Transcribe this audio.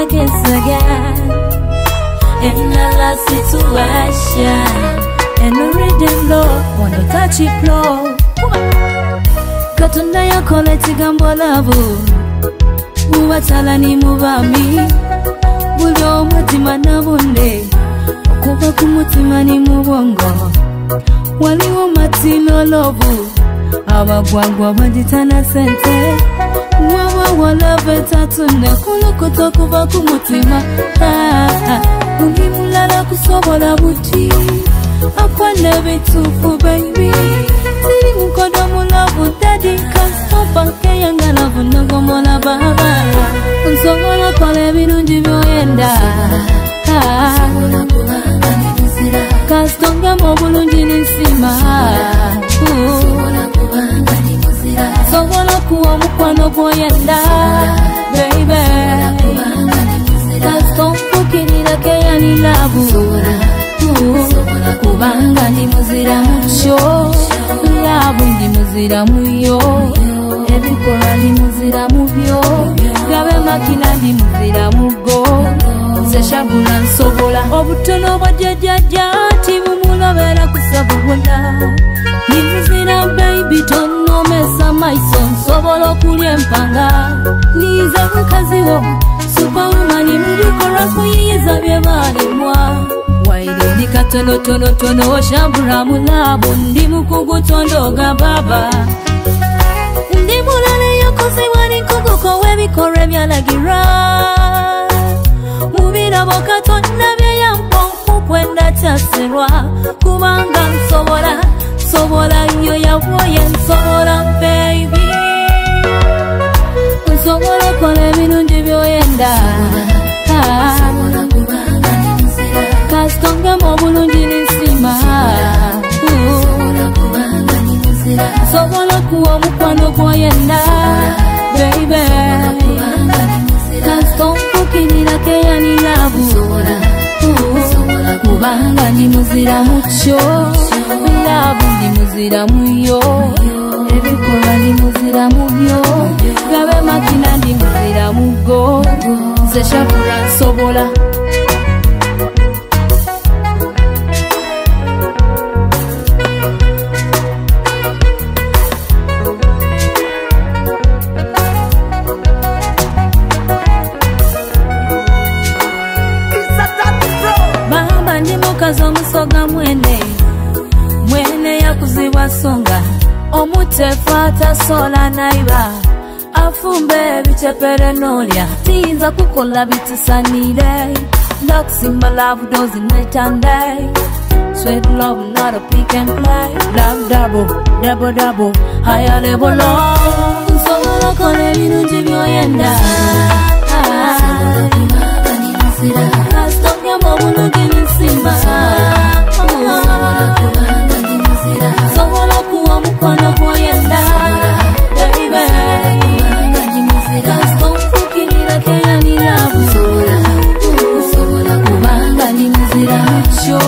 against again in a last situation. And no rhythm low, wanna touch it flow. Katonda yakola kigambo love, uwatala ni mubami. Buli omutima nabonde, okuva ku mutima ni mubongo. Waliwo matino lovu, abagwagwa baditana sente. Wawa love tatune kulukuta kuva ku mutima. Undi mulala kusobola buti, akwane bitufu baby. Siri mukodo mulavu daddy, kasopa keyanga love nagomola baba. Unsobola kole birungi byoyenda, kastonga mobulungi nisima. Sobola kuwa mukwano gwoyenda baby, kastonfukirira keyani labu. Kubanga ndi muzira mucho, labu ndi muzira muyo, ebikola ndi muzira mubyo, gabe makina ndi muzira mugo. Seshabula nsobola obutono bwajjajjajja tibumulobera kusabubola. Ndi muzira baby tono mesa maiso nsobola okulya empanga. Niza mukazi wo superwoman mubikolwa kuyiyiza bye balimwa. Waire ndi katono tono tono shambura mulabo ndi mukugu tondoga baba. Ndi mulale yokoze wali nkuguko webikore byalagira. Mubira bokatonna byeyamponku kwenda kyaserwa. Kubanga nsobola, sobola yo yawoye nsobola baby. Nsobola kola ebirungi byoyenda. Kastonga mobulungi nisima. Sobola kuwa mukwano gwoyenda baby, kastonfukirira keyani labu. Kubanga ndi muzira mucho, labu ndi muzira muyo, ebikola ndi muzira mubyo, gabe makina ndi muzira mugo. Seshabula nsobola. Mukazo musoga mwene yakuzibwa songa. Omutefata sola naiba, afumbe bichepere nolya. Tiyinza kukola bitusanire, Luxing my love doesn't night and day. Sweet love not a pick and play. Love double, double double, higher level love. Nsobola kola ebirungi byoyenda. Kastonga mobulungi nisima. Sobola kuwa mukwano gwoyenda baby, kastonfukirira keyani labu. Kubanga ndi muzira mucho.